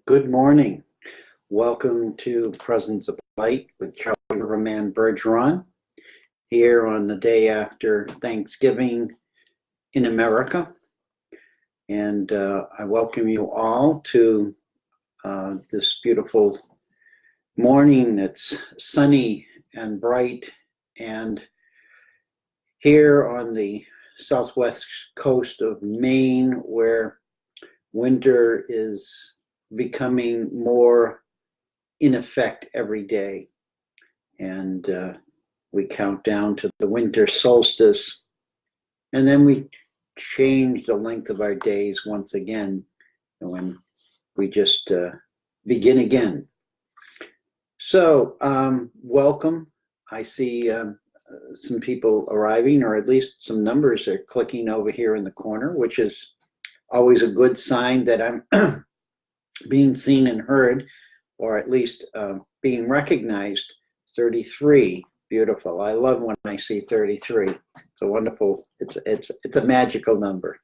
Good morning. Welcome to Presence of Light with charlierivermanbergeron here on the day after Thanksgiving in America. And I welcome you all to this beautiful morning. It's sunny and bright, and here on the southwest coast of Maine, where winter is becoming more in effect every day. And we count down to the winter solstice, and then we change the length of our days once again when we just begin again. So welcome. I see some people arriving, or at least some numbers are clicking over here in the corner, which is always a good sign that I'm being seen and heard, or at least being recognized. 33, beautiful. I love when I see 33. It's a wonderful, it's a magical number.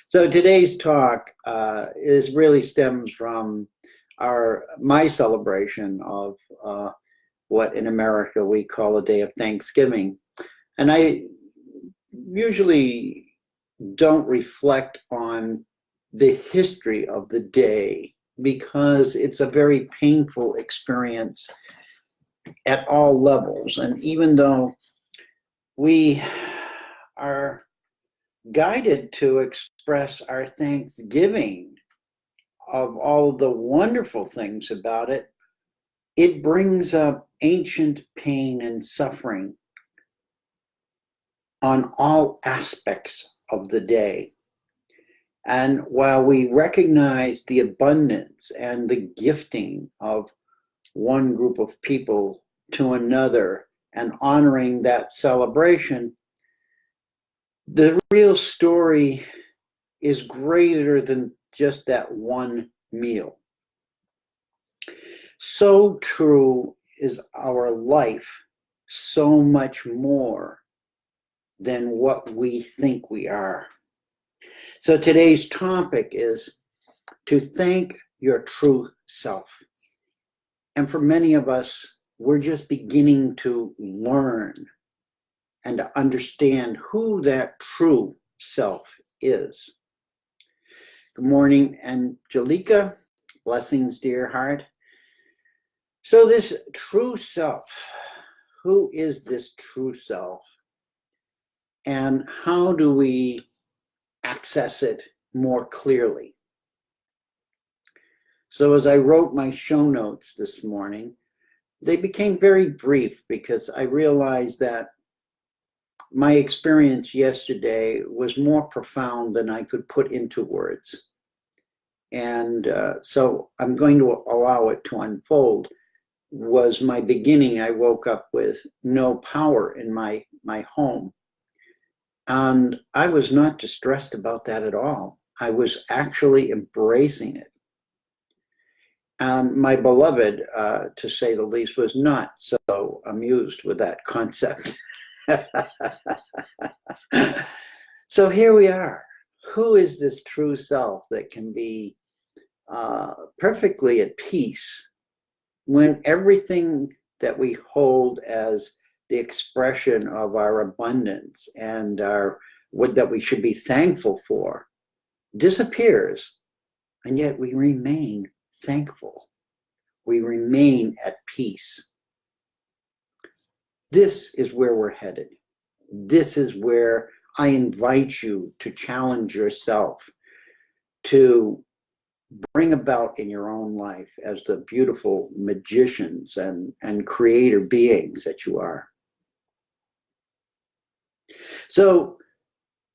So today's talk really stems from my celebration of what in America we call a day of Thanksgiving. And I usually don't reflect on the history of the day because it's a very painful experience at all levels. And even though we are guided to express our thanksgiving of all the wonderful things about it, it brings up ancient pain and suffering on all aspects of the day. And while we recognize the abundance and the gifting of one group of people to another and honoring that celebration, the real story is greater than just that one meal. So true is our life, so much more than what we think we are. So today's topic is to thank your true self. And for many of us, we're just beginning to learn and to understand who that true self is. Good morning, Angelica. Blessings, dear heart. So this true self, who is this true self? And how do we access it more clearly? So as I wrote my show notes this morning, they became very brief because I realized that my experience yesterday was more profound than I could put into words. And so I'm going to allow it to unfold. Was my beginning. I woke up with no power in my home. And I was not distressed about that at all. I was actually embracing it. And my beloved, to say the least, was not so amused with that concept. So here we are. Who is this true self that can be perfectly at peace when everything that we hold as the expression of our abundance and what that we should be thankful for disappears, and yet we remain thankful. We remain at peace. This is where we're headed. This is where I invite you to challenge yourself to bring about in your own life as the beautiful magicians and creator beings that you are. So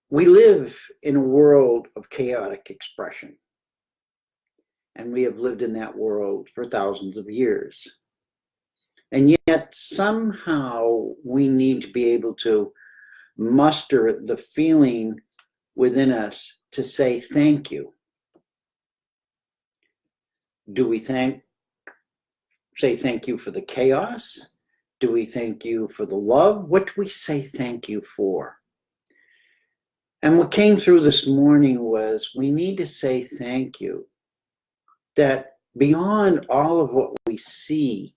we live in a world of chaotic expression, and we have lived in that world for thousands of years. And yet somehow we need to be able to muster the feeling within us to say thank you. Do we say thank you for the chaos? Do we thank you for the love? What do we say thank you for? And what came through this morning was we need to say thank you that beyond all of what we see,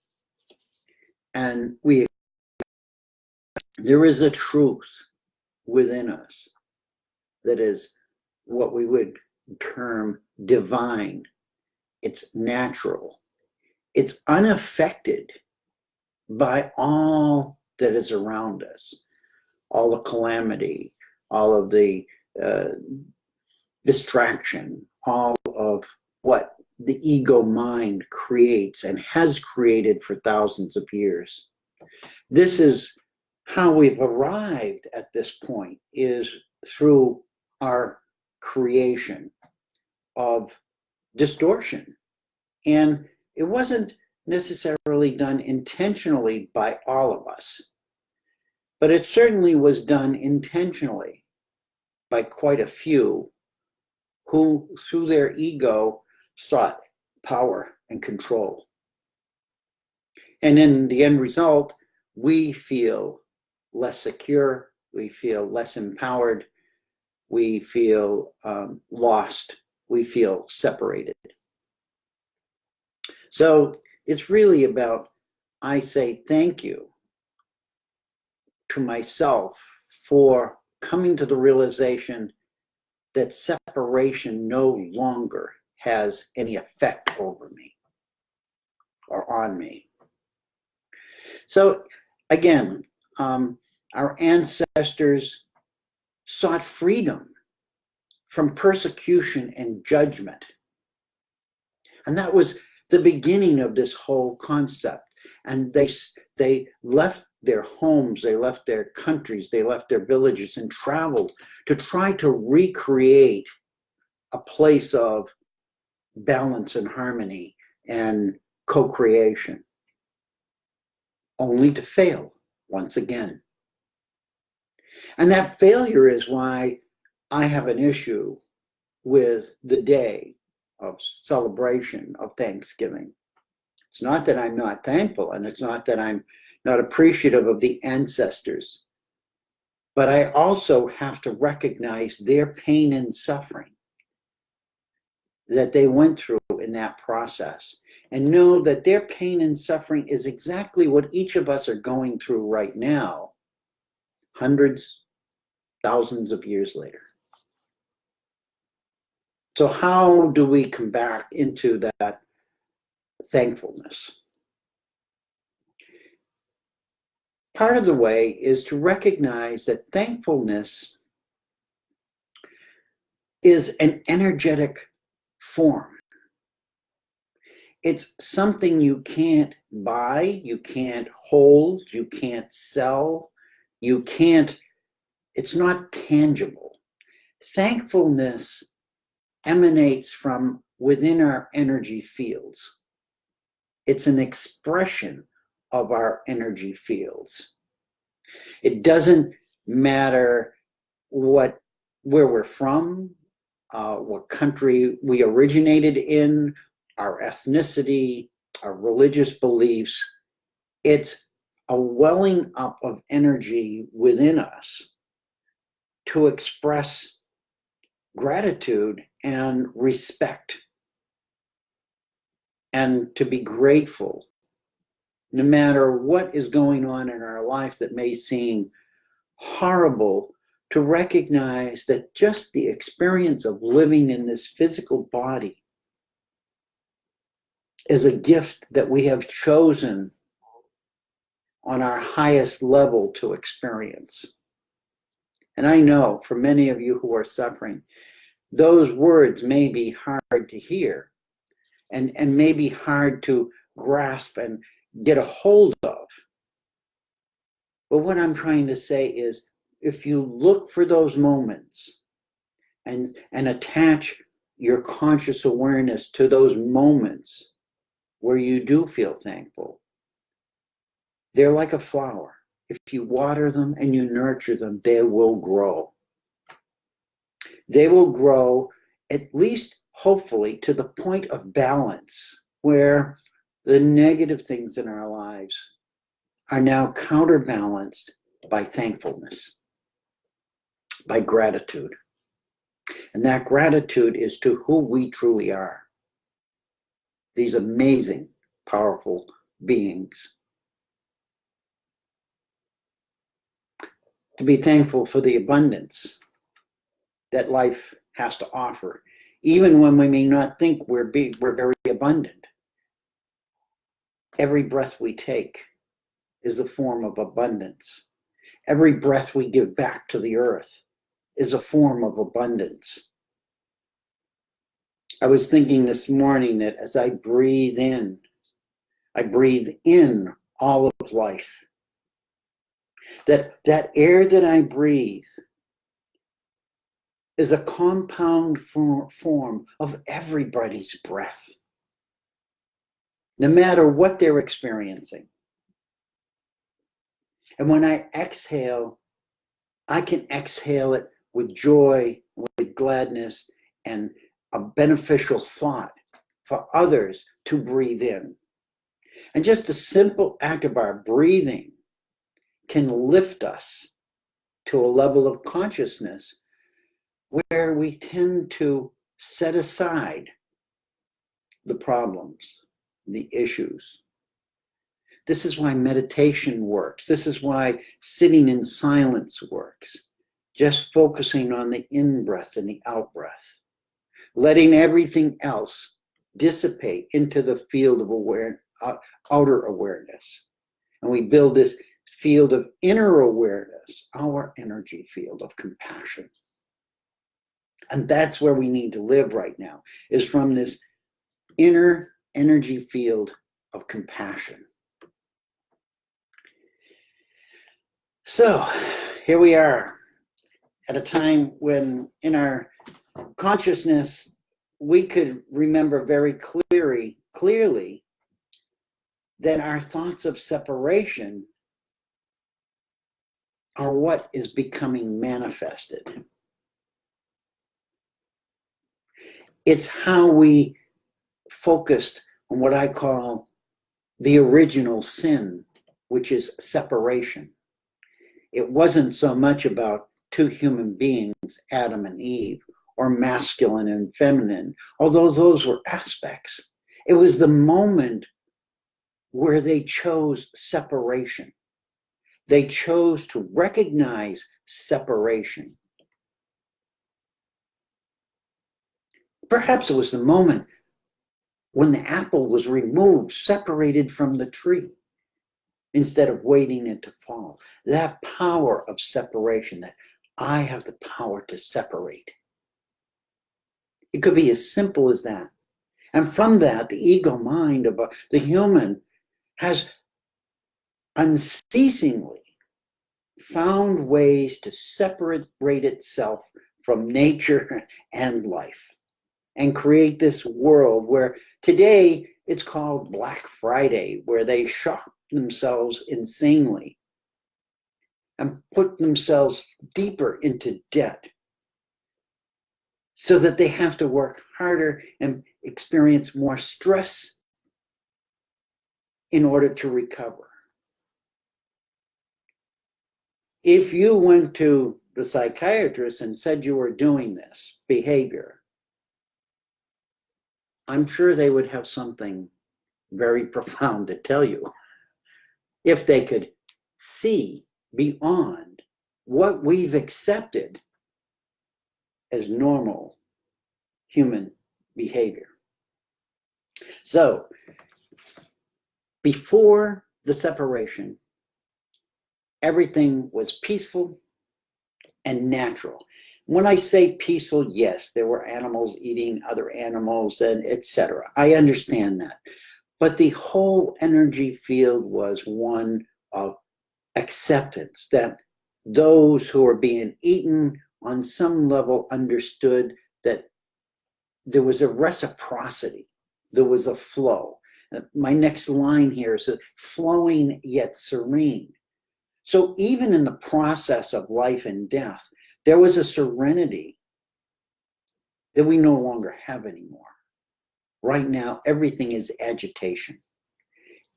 and there is a truth within us that is what we would term divine. It's natural. It's unaffected by all that is around us, all the calamity, all of the distraction, all of what the ego mind creates and has created for thousands of years. This is how we've arrived at this point, is through our creation of distortion. And it wasn't necessarily done intentionally by all of us, but it certainly was done intentionally by quite a few who, through their ego, sought power and control. And in the end result, we feel less secure, we feel less empowered, we feel lost, we feel separated. So it's really about, I say thank you to myself for coming to the realization that separation no longer has any effect over me or on me. So again, our ancestors sought freedom from persecution and judgment. And that was the beginning of this whole concept. And they left their homes, they left their countries, they left their villages and traveled to try to recreate a place of balance and harmony and co-creation, only to fail once again. And that failure is why I have an issue with the day of celebration of Thanksgiving. It's not that I'm not thankful, and it's not that I'm not appreciative of the ancestors, but I also have to recognize their pain and suffering that they went through in that process, and know that their pain and suffering is exactly what each of us are going through right now, hundreds, thousands of years later. So how do we come back into that thankfulness? Part of the way is to recognize that thankfulness is an energetic form. It's something you can't buy, you can't hold, you can't sell, it's not tangible. Thankfulness emanates from within our energy fields. It's an expression of our energy fields. It doesn't matter where we're from, what country we originated in, our ethnicity, our religious beliefs. It's a welling up of energy within us to express gratitude and respect, and to be grateful no matter what is going on in our life that may seem horrible, to recognize that just the experience of living in this physical body is a gift that we have chosen on our highest level to experience. And I know for many of you who are suffering, those words may be hard to hear and may be hard to grasp and get a hold of. But what I'm trying to say is, if you look for those moments and attach your conscious awareness to those moments where you do feel thankful, they're like a flower. If you water them and you nurture them, they will grow. They will grow, at least hopefully, to the point of balance where the negative things in our lives are now counterbalanced by thankfulness, by gratitude. And that gratitude is to who we truly are. these amazing, powerful beings. To be thankful for the abundance that life has to offer, even when we may not think we're very abundant. Every breath we take is a form of abundance. Every breath we give back to the earth is a form of abundance. I was thinking this morning that as I breathe in all of life. That air that I breathe is a compound form of everybody's breath, no matter what they're experiencing. And when I exhale, I can exhale it with joy, with gladness, and a beneficial thought for others to breathe in. And just a simple act of our breathing can lift us to a level of consciousness where we tend to set aside the problems, the issues. This is why meditation works. This is why sitting in silence works. Just focusing on the in-breath and the out-breath. Letting everything else dissipate into the field of outer awareness. And we build this field of inner awareness, our energy field of compassion. And that's where we need to live right now, is from this inner energy field of compassion. So here we are at a time when in our consciousness, we could remember very clearly that our thoughts of separation are what is becoming manifested. It's how we focused on what I call the original sin, which is separation. It wasn't so much about two human beings, Adam and Eve, or masculine and feminine, although those were aspects. It was the moment where they chose separation. They chose to recognize separation. Perhaps it was the moment when the apple was removed, separated from the tree, instead of waiting it to fall. That power of separation, that I have the power to separate. It could be as simple as that. And from that, the ego mind of the human has unceasingly found ways to separate itself from nature and life and create this world where today it's called Black Friday, where they shop themselves insanely and put themselves deeper into debt so that they have to work harder and experience more stress in order to recover. If you went to the psychiatrist and said you were doing this behavior, I'm sure they would have something very profound to tell you if they could see beyond what we've accepted as normal human behavior. So, before the separation, everything was peaceful and natural. When I say peaceful, yes, there were animals eating other animals and etc. I understand that. But the whole energy field was one of acceptance, that those who were being eaten on some level understood that there was a reciprocity, there was a flow. My next line here is flowing yet serene. So even in the process of life and death, there was a serenity that we no longer have anymore. Right now, everything is agitation.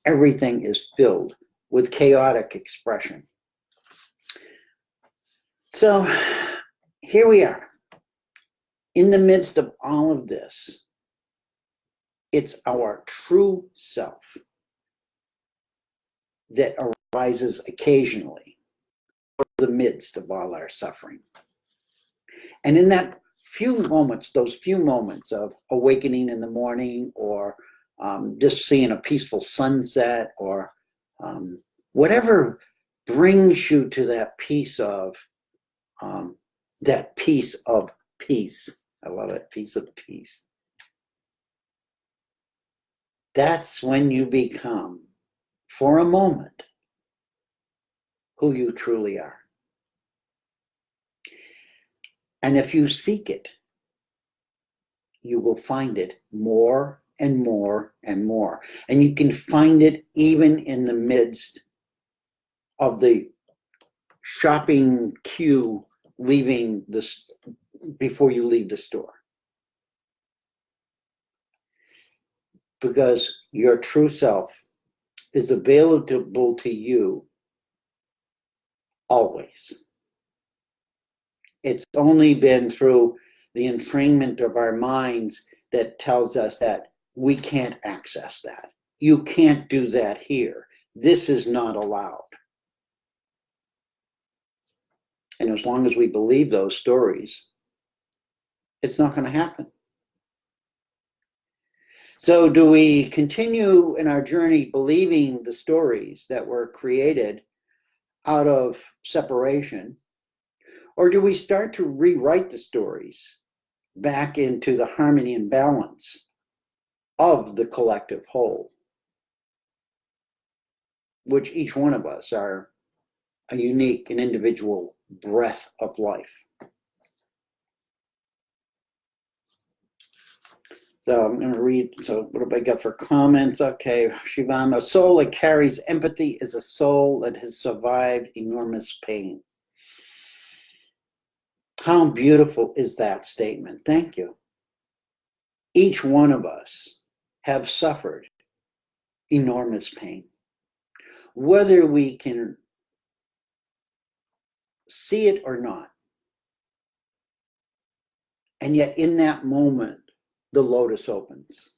Everything is filled with chaotic expression. So here we are, in the midst of all of this, It's our true self that arises occasionally in the midst of all our suffering. And in that few moments, those few moments of awakening in the morning, or just seeing a peaceful sunset, or whatever brings you to that piece of peace. I love it, piece of peace. That's when you become, for a moment, who you truly are. And if you seek it, you will find it more and more and more. And you can find it even in the midst of the shopping queue before you leave the store. Because your true self is available to you always. It's only been through the entrainment of our minds that tells us that we can't access that. You can't do that here. This is not allowed. And as long as we believe those stories, it's not going to happen. So do we continue in our journey believing the stories that were created out of separation? Or do we start to rewrite the stories back into the harmony and balance of the collective whole, which each one of us are a unique and individual breath of life? So I'm going to read, so what have I got for comments? Okay, Shivam, a soul that carries empathy is a soul that has survived enormous pain. How beautiful is that statement? Thank you. Each one of us have suffered enormous pain. Whether we can see it or not. And yet in that moment, the lotus opens.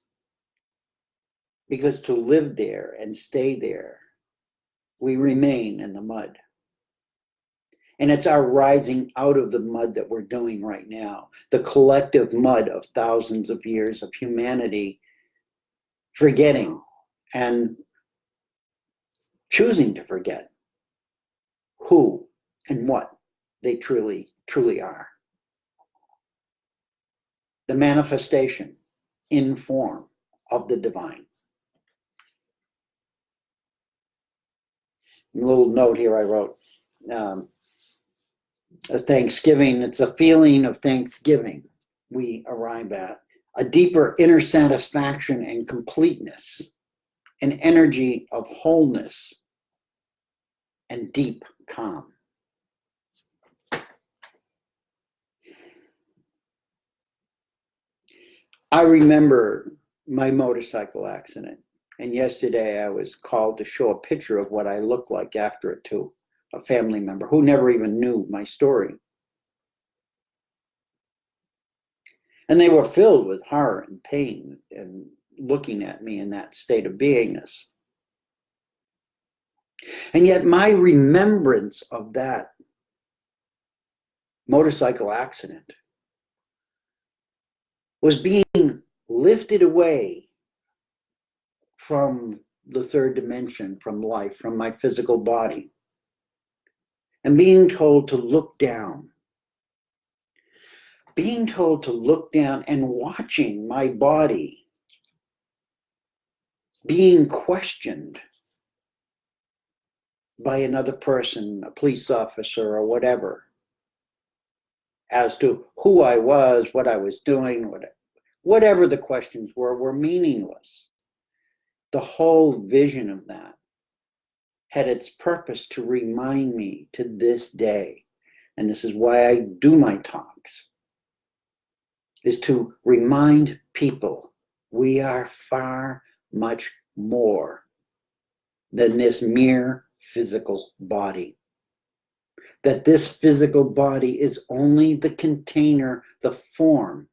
Because to live there and stay there, we remain in the mud. And it's our rising out of the mud that we're doing right now. The collective mud of thousands of years of humanity forgetting and choosing to forget who and what they truly are. The manifestation in form of the divine. A little note here I wrote. A Thanksgiving, it's a feeling of Thanksgiving we arrive at. A deeper inner satisfaction and completeness. An energy of wholeness and deep calm. I remember my motorcycle accident. And yesterday I was called to show a picture of what I looked like after it to a family member who never even knew my story. And they were filled with horror and pain and looking at me in that state of beingness. And yet my remembrance of that motorcycle accident was being lifted away from the third dimension, from life, from my physical body, and being told to look down. Being told to look down and watching my body being questioned by another person, a police officer or whatever, as to who I was, what I was doing, whatever the questions were meaningless. The whole vision of that had its purpose to remind me to this day, and this is why I do my talks, is to remind people we are far much more than this mere physical body. That this physical body is only the container, the form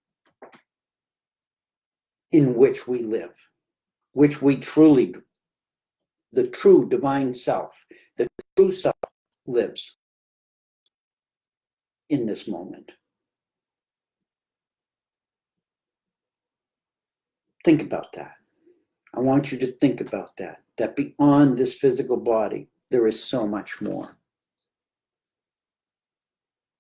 in which we live, which we truly, the true divine self, the true self lives in this moment. Think about that. I want you to think about that beyond this physical body, there is so much more.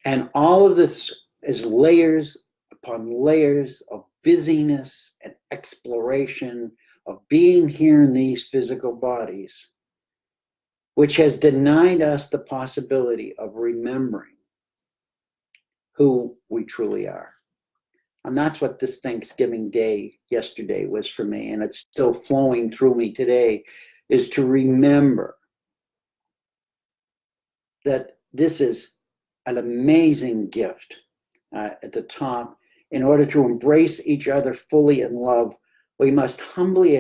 And all of this is layers upon layers of busyness and exploration of being here in these physical bodies, which has denied us the possibility of remembering who we truly are. And that's what this Thanksgiving Day yesterday was for me, and it's still flowing through me today, is to remember that this is an amazing gift at the top. In order to embrace each other fully in love, we must humbly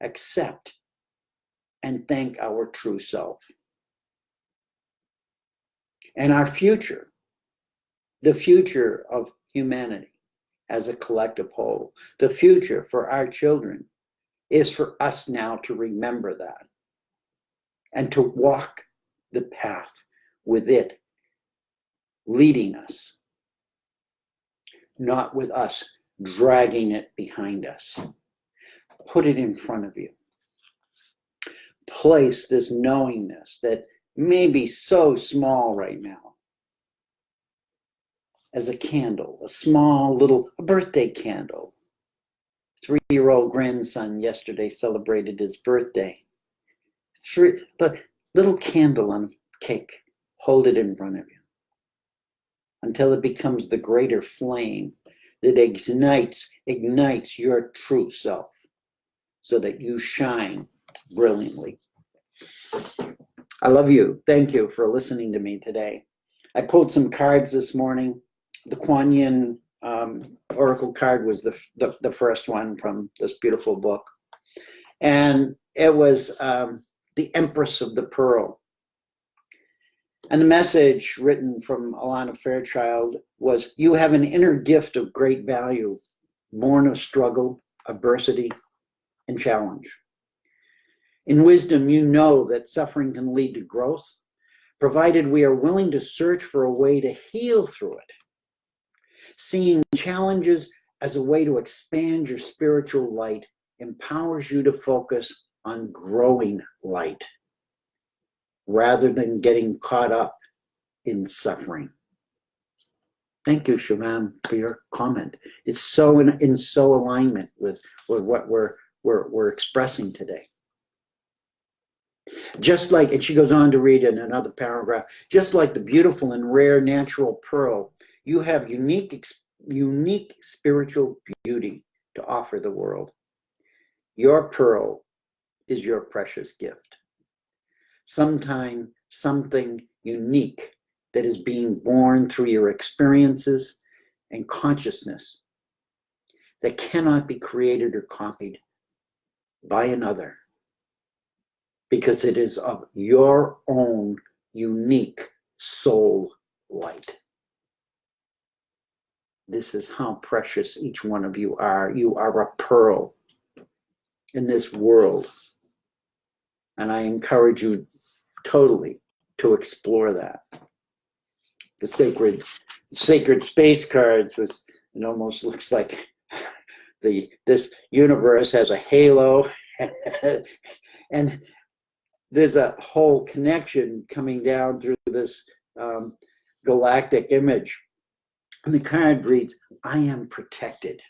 accept and thank our true self. And our future, the future of humanity as a collective whole, the future for our children, is for us now to remember that and to walk the path with it leading us, not with us dragging it behind us. Put it in front of you. Place this knowingness that may be so small right now as a candle, a small little birthday candle. 3-year-old grandson yesterday celebrated his birthday. The little candle on a cake, hold it in front of you until it becomes the greater flame that ignites your true self so that you shine brilliantly. I love you. Thank you for listening to me today. I pulled some cards this morning. The Kuan Yin Oracle card was the first one from this beautiful book. And it was the Empress of the Pearl. And the message written from Alana Fairchild was, you have an inner gift of great value, born of struggle, adversity, and challenge. In wisdom, you know that suffering can lead to growth, provided we are willing to search for a way to heal through it. Seeing challenges as a way to expand your spiritual light empowers you to focus on growing light rather than getting caught up in suffering. Thank you, Shivam, for your comment. It's so in so alignment with what we're expressing today. Just like, and she goes on to read in another paragraph, just like the beautiful and rare natural pearl, you have unique spiritual beauty to offer the world. Your pearl is your precious gift. Something unique that is being born through your experiences and consciousness that cannot be created or copied by another, because it is of your own unique soul light. This is how precious each one of you are. You are a pearl in this world. And I encourage you totally to explore that. The sacred space cards was, it almost looks like this universe has a halo and there's a whole connection coming down through this galactic image. And the card reads, I am protected.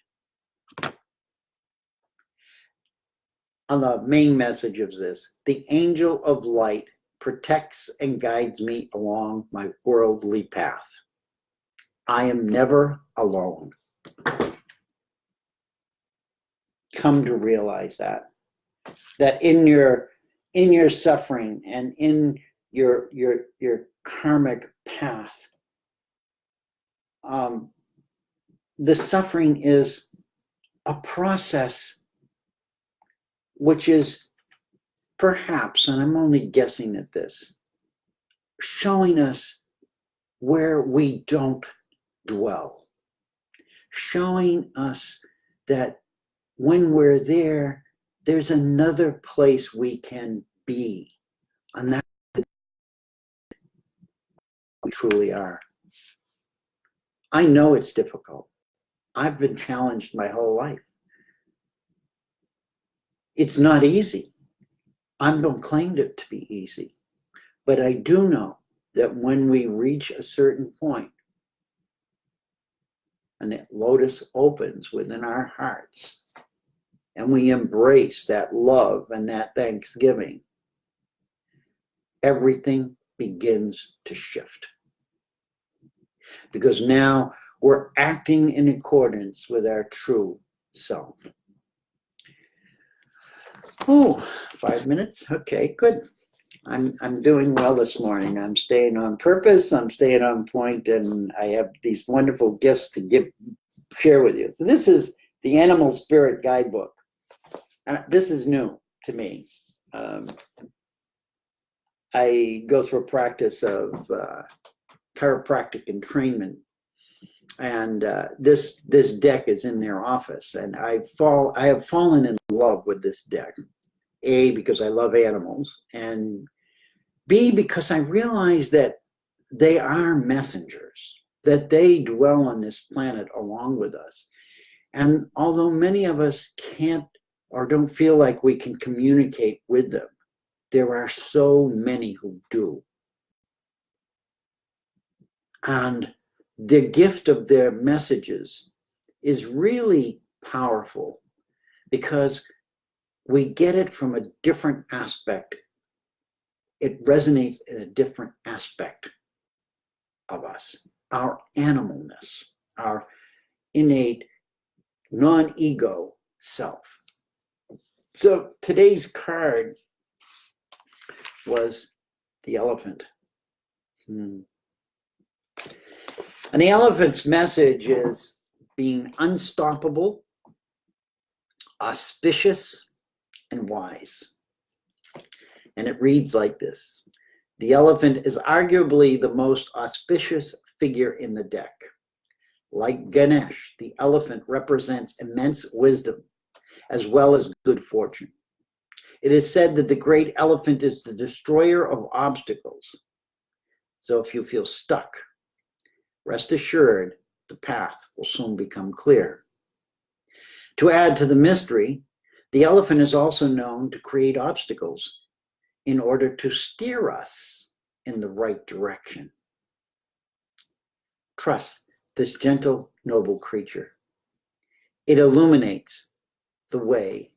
On the main message of this, the angel of light protects and guides me along my worldly path. I am never alone. Come to realize that in your suffering and in your karmic path, the suffering is a process which is perhaps, and I'm only guessing at this, showing us where we don't dwell, showing us that when we're there, there's another place we can be, and that we truly are. I know it's difficult. I've been challenged my whole life. It's not easy. I don't claim it to be easy, but I do know that when we reach a certain point and that lotus opens within our hearts and we embrace that love and that thanksgiving, everything begins to shift. Because now we're acting in accordance with our true self. Oh, 5 minutes? Okay, good. I'm doing well this morning. I'm staying on purpose. I'm staying on point, and I have these wonderful gifts to share with you. So this is the Animal Spirit Guidebook. This is new to me. I go through a practice of chiropractic entrainment, and this deck is in their office, and I have fallen in love with this deck. A, because I love animals, and B, because I realize that they are messengers, that they dwell on this planet along with us. And although many of us can't or don't feel like we can communicate with them, there are so many who do. And the gift of their messages is really powerful because we get it from a different aspect. It resonates in a different aspect of us, our animalness, our innate non-ego self. So today's card was the elephant. And the elephant's message is being unstoppable, auspicious, and wise. And it reads like this: the elephant is arguably the most auspicious figure in the deck. Like Ganesh, the elephant represents immense wisdom as well as good fortune. It is said that the great elephant is the destroyer of obstacles. So if you feel stuck, rest assured the path will soon become clear. To add to the mystery, the elephant is also known to create obstacles in order to steer us in the right direction. Trust this gentle, noble creature. It illuminates the way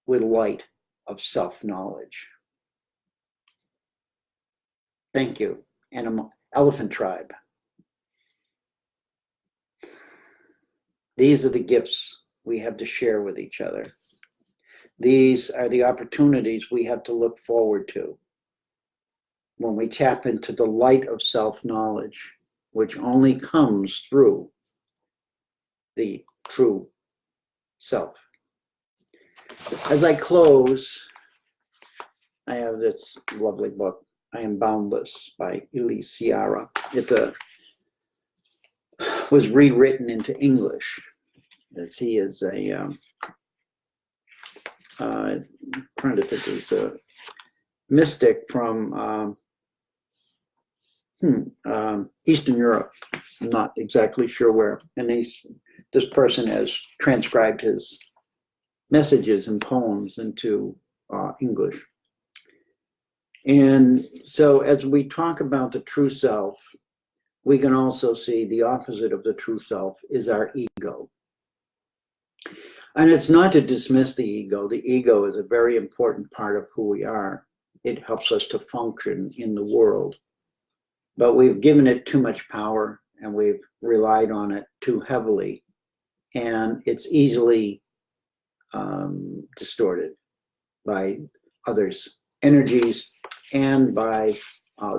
with light of self-knowledge. Thank you, Elephant Tribe. These are the gifts we have to share with each other. These are the opportunities we have to look forward to when we tap into the light of self-knowledge, which only comes through the true self. As I close, I have this lovely book, I Am Boundless by Elise Ciara. It was rewritten into English, as he is trying to think, he's a mystic from Eastern Europe. I'm not exactly sure where. And this person has transcribed his messages and poems into English. And so as we talk about the true self, we can also see the opposite of the true self is our ego. And it's not to dismiss the ego. The ego is a very important part of who we are. It helps us to function in the world. But we've given it too much power and we've relied on it too heavily. And it's easily distorted by others' energies and by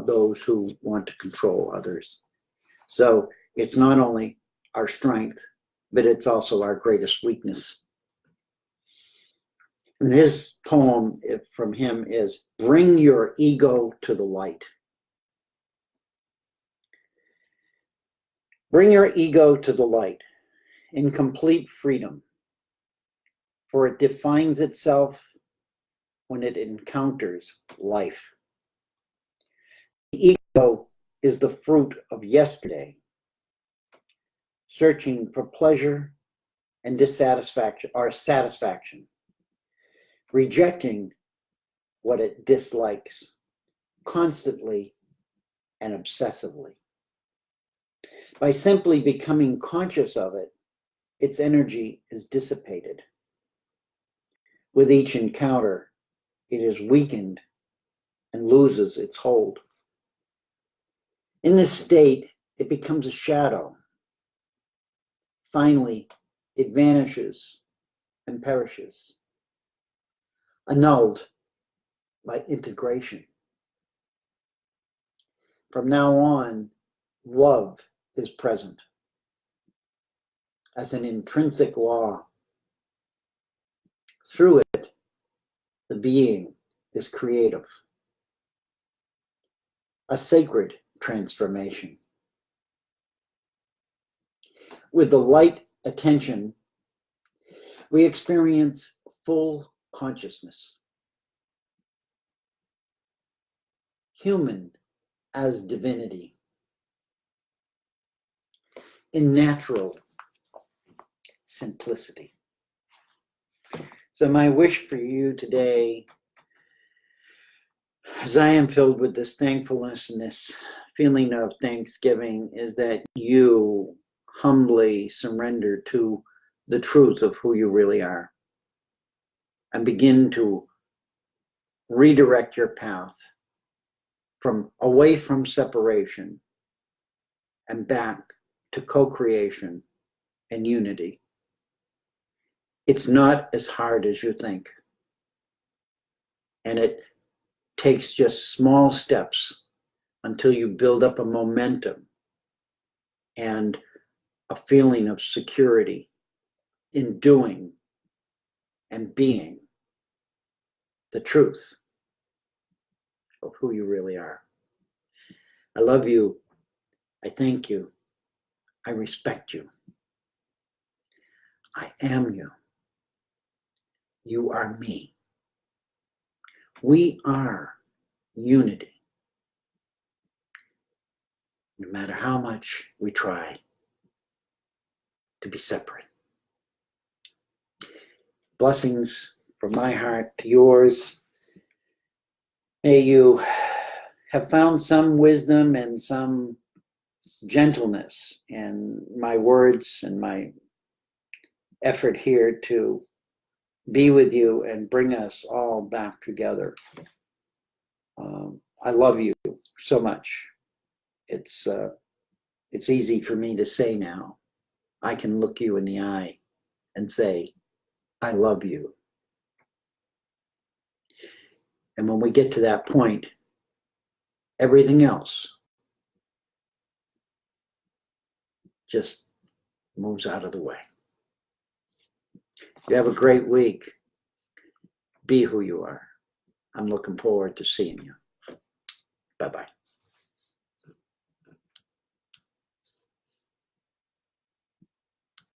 those who want to control others. So it's not only our strength, but it's also our greatest weakness. And this poem from him is, "Bring your ego to the light." Bring your ego to the light. in complete freedom, for it defines itself when it encounters life. The ego is the fruit of yesterday, searching for pleasure and dissatisfaction or satisfaction, rejecting what it dislikes constantly and obsessively. By simply becoming conscious of it, its energy is dissipated. With each encounter, it is weakened and loses its hold. In this state, it becomes a shadow. Finally, it vanishes and perishes, annulled by integration. From now on, love is present as an intrinsic law. Through it, the being is creative, a sacred transformation. With the light attention, we experience full consciousness, human as divinity, in natural simplicity. So my wish for you today, as I am filled with this thankfulness and this feeling of thanksgiving, is that you humbly surrender to the truth of who you really are and begin to redirect your path from away from separation and back to co-creation and unity. It's not as hard as you think. And it takes just small steps until you build up a momentum and a feeling of security in doing and being the truth of who you really are. I love you. I thank you. I respect you. I am you. You are me. We are unity. No matter how much we try to be separate. Blessings from my heart to yours. May you have found some wisdom and some gentleness in my words and my effort here to be with you and bring us all back together. I love you so much. It's easy for me to say now. I can look you in the eye and say, I love you. And when we get to that point, everything else just moves out of the way. You have a great week. Be who you are. I'm looking forward to seeing you. Bye-bye.